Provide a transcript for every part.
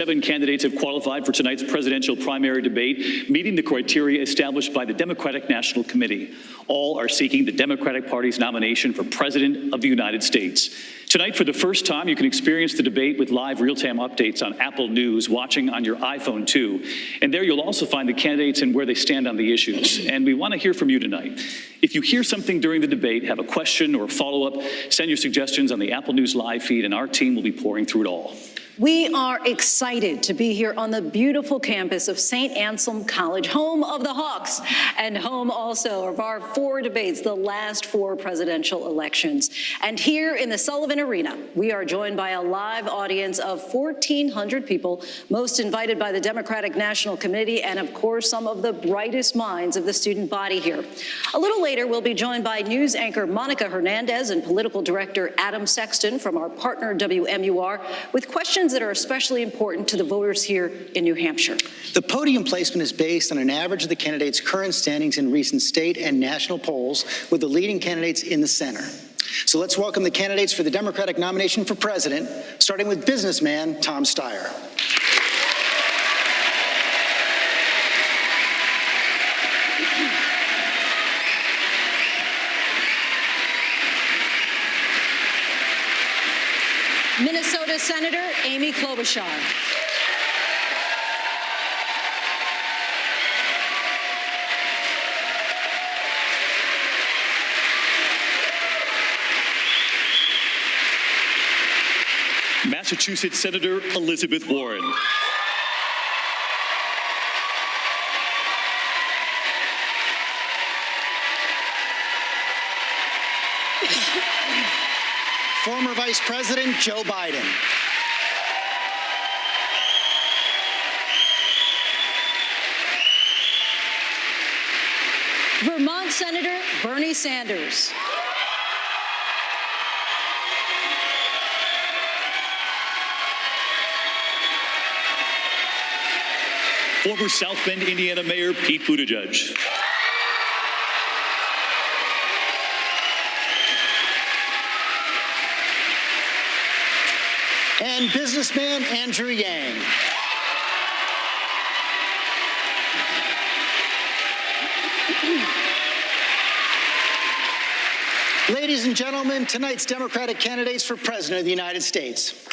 7 candidates have qualified for tonight's presidential primary debate, meeting the criteria established by the Democratic National Committee. All are seeking the Democratic Party's nomination for President of the United States. Tonight, for the first time, you can experience the debate with live real-time updates on Apple News, watching on your iPhone too. And there you'll also find the candidates and where they stand on the issues. And we want to hear from you tonight. If you hear something during the debate, have a question or follow-up, send your suggestions on the Apple News live feed, and our team will be pouring through it all. We are excited to be here on the beautiful campus of St. Anselm College, home of the Hawks, and home also of our 4 debates, the last 4 presidential elections. And here in the Sullivan Arena, we are joined by a live audience of 1,400 people, most invited by the Democratic National Committee, and of course, some of the brightest minds of the student body here. A little later, we'll be joined by news anchor Monica Hernandez and political director Adam Sexton from our partner WMUR with questions that are especially important to the voters here in New Hampshire. The podium placement is based on an average of the candidates' current standings in recent state and national polls, with the leading candidates in the center. So let's welcome the candidates for the Democratic nomination for president, starting with businessman Tom Steyer. Minnesota Senator Amy Klobuchar. Massachusetts Senator Elizabeth Warren. Former Vice President Joe Biden. Vermont Senator Bernie Sanders. Former South Bend, Indiana Mayor Pete Buttigieg. And businessman Andrew Yang. Ladies and gentlemen, tonight's Democratic candidates for President of the United States.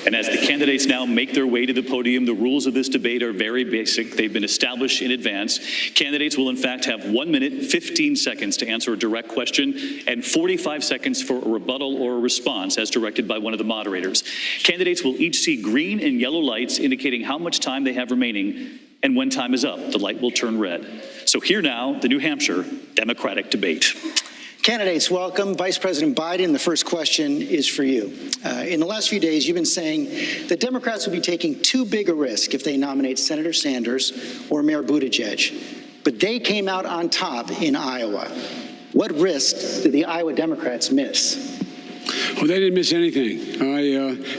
And as the candidates now make their way to the podium, the rules of this debate are very basic. They've been established in advance. Candidates will in fact have 1 minute, 15 seconds to answer a direct question and 45 seconds for a rebuttal or a response as directed by one of the moderators. Candidates will each see green and yellow lights indicating how much time they have remaining, and when time is up, the light will turn red. So here now, the New Hampshire Democratic debate. Candidates, welcome. Vice President Biden, the first question is for you. In the last few days, you've been saying that Democrats will be taking too big a risk if they nominate Senator Sanders or Mayor Buttigieg, but they came out on top in Iowa. What risk did the Iowa Democrats miss? Well, they didn't miss anything.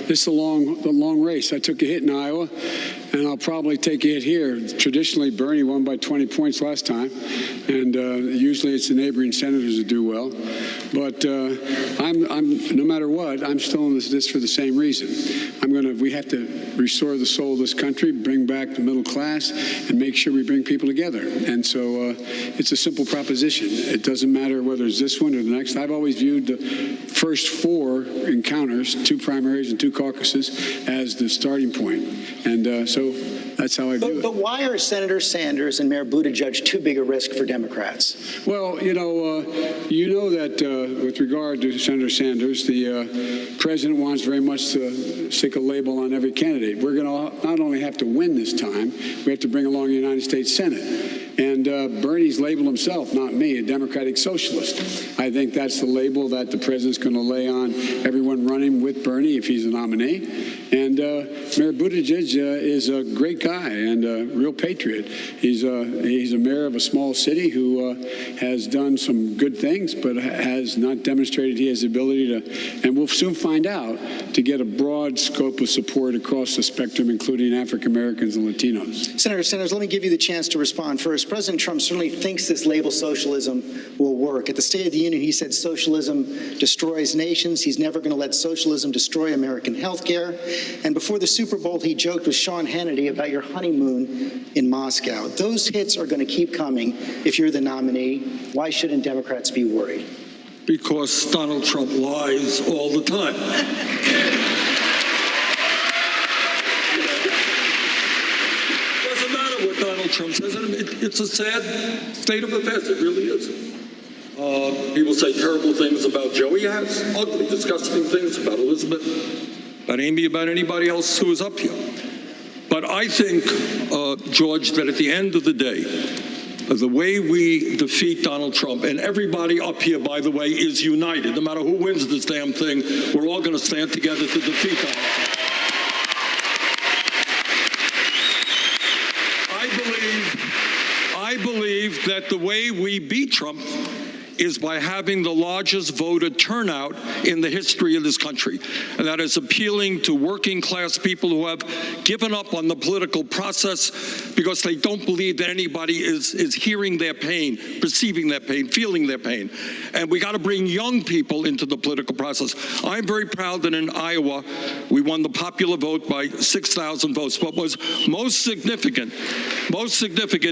This is a long race. I took a hit in Iowa, and I'll probably take a hit here. Traditionally, Bernie won by 20 points last time, and usually it's the neighboring senators that do well. But I'm no matter what, I'm still in this for the same reason. We have to restore the soul of this country, bring back the middle class, and make sure we bring people together. And so it's a simple proposition. It doesn't matter whether it's this one or the next. I've always viewed the first 4 encounters, 2 primaries and 2 caucuses, as the starting point. And so that's how I view it. But why are Senator Sanders and Mayor Buttigieg too big a risk for Democrats? Well, you know that with regard to Senator Sanders, the president wants very much to stick a label on every candidate. We're going to not only have to win this time, we have to bring along the United States Senate. And Bernie's labeled himself, not me, a Democratic socialist. I think that's the label that the president's going to lay on everyone running with Bernie if he's a nominee. And Mayor Buttigieg is a great guy and a real patriot. He's a mayor of a small city who has done some good things, but has not demonstrated he has the ability to, and we'll soon find out, to get a broad scope of support across the spectrum, including African Americans and Latinos. Senator Sanders, let me give you the chance to respond first. President Trump certainly thinks this label socialism will work. At the State of the Union, he said socialism destroys nations. He's never going to let socialism destroy American health care. And before the Super Bowl, he joked with Sean Hannity about your honeymoon in Moscow. Those hits are going to keep coming if you're the nominee. Why shouldn't Democrats be worried? Because Donald Trump lies all the time. Doesn't matter what Donald Trump says. It's a sad state of affairs. It really is. People say terrible things about Joe. He has ugly, disgusting things about Elizabeth, about Amy, about anybody else who is up here. But I think, George, that at the end of the day, the way we defeat Donald Trump, and everybody up here, by the way, is united. No matter who wins this damn thing, we're all going to stand together to defeat Donald Trump. I believe that the way we beat Trump is by having the largest voter turnout in the history of this country. And that is appealing to working class people who have given up on the political process because they don't believe that anybody is hearing their pain, perceiving their pain, feeling their pain. And we got to bring young people into the political process. I'm very proud that in Iowa, we won the popular vote by 6,000 votes. What was most significant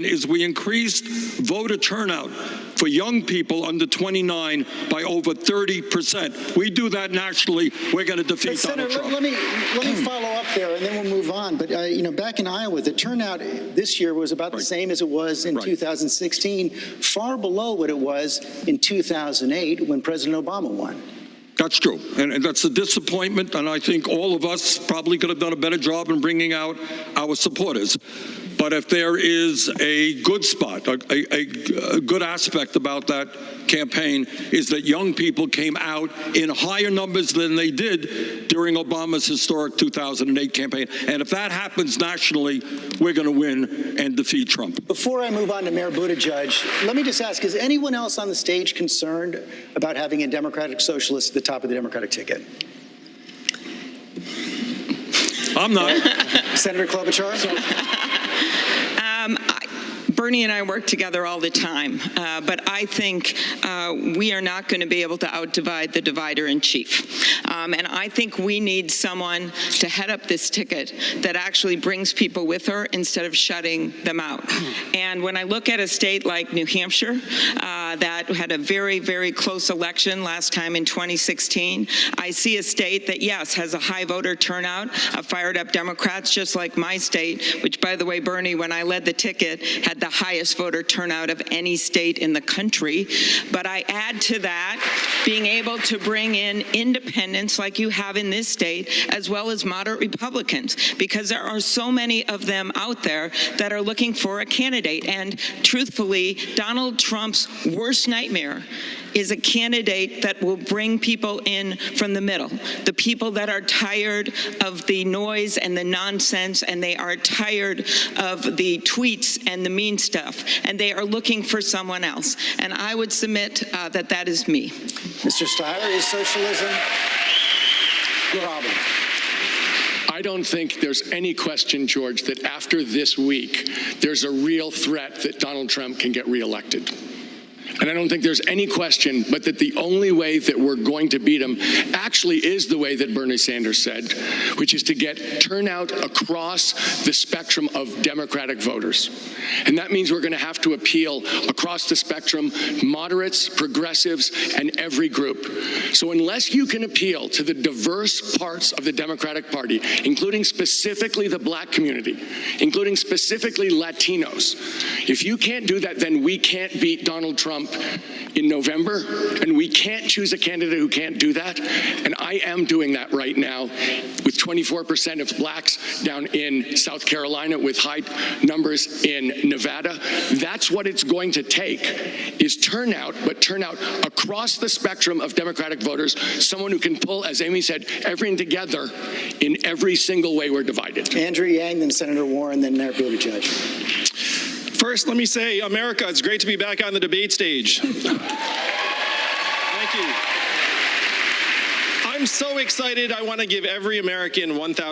is we increased voter turnout for young people under 29 by over 30%. We do that nationally, we're going to defeat Donald Trump. Let me follow up there, and then we'll move on. But back in Iowa, the turnout this year was about the same as it was in 2016, far below what it was in 2008 when President Obama won. That's true, and that's a disappointment, and I think all of us probably could have done a better job in bringing out our supporters. But if there is a good spot, a good aspect about that campaign is that young people came out in higher numbers than they did during Obama's historic 2008 campaign. And if that happens nationally, we're going to win and defeat Trump. Before I move on to Mayor Buttigieg, let me just ask, is anyone else on the stage concerned about having a Democratic socialist at the top of the Democratic ticket? I'm not. Senator Klobuchar? Bernie and I work together all the time, but I think we are not going to be able to outdivide the divider-in-chief. And I think we need someone to head up this ticket that actually brings people with her instead of shutting them out. And when I look at a state like New Hampshire, that had a very, very close election last time in 2016, I see a state that, yes, has a high voter turnout of fired-up Democrats, just like my state, which, by the way, Bernie, when I led the ticket, had the highest voter turnout of any state in the country. But I add to that being able to bring in independents like you have in this state, as well as moderate Republicans, because there are so many of them out there that are looking for a candidate. And truthfully, Donald Trump's worst nightmare is a candidate that will bring people in from the middle, the people that are tired of the noise and the nonsense, and they are tired of the tweets and the mean stuff, and they are looking for someone else. And I would submit that that is me. Mr. Steyer, is socialism your problem? I don't think there's any question, George, that after this week, there's a real threat that Donald Trump can get reelected. And I don't think there's any question but that the only way that we're going to beat him actually is the way that Bernie Sanders said, which is to get turnout across the spectrum of Democratic voters. And that means we're going to have to appeal across the spectrum, moderates, progressives, and every group. So unless you can appeal to the diverse parts of the Democratic Party, including specifically the black community, including specifically Latinos, if you can't do that, then we can't beat Donald Trump Trump in November, and we can't choose a candidate who can't do that. And I am doing that right now with 24% of blacks down in South Carolina, with high numbers in Nevada. That's what it's going to take, is turnout, but turnout across the spectrum of Democratic voters, someone who can pull, as Amy said, everything together in every single way we're divided. Andrew Yang, then Senator Warren, then Mayor Buttigieg. First, let me say, America, it's great to be back on the debate stage. Thank you. I'm so excited. I want to give every American 1,000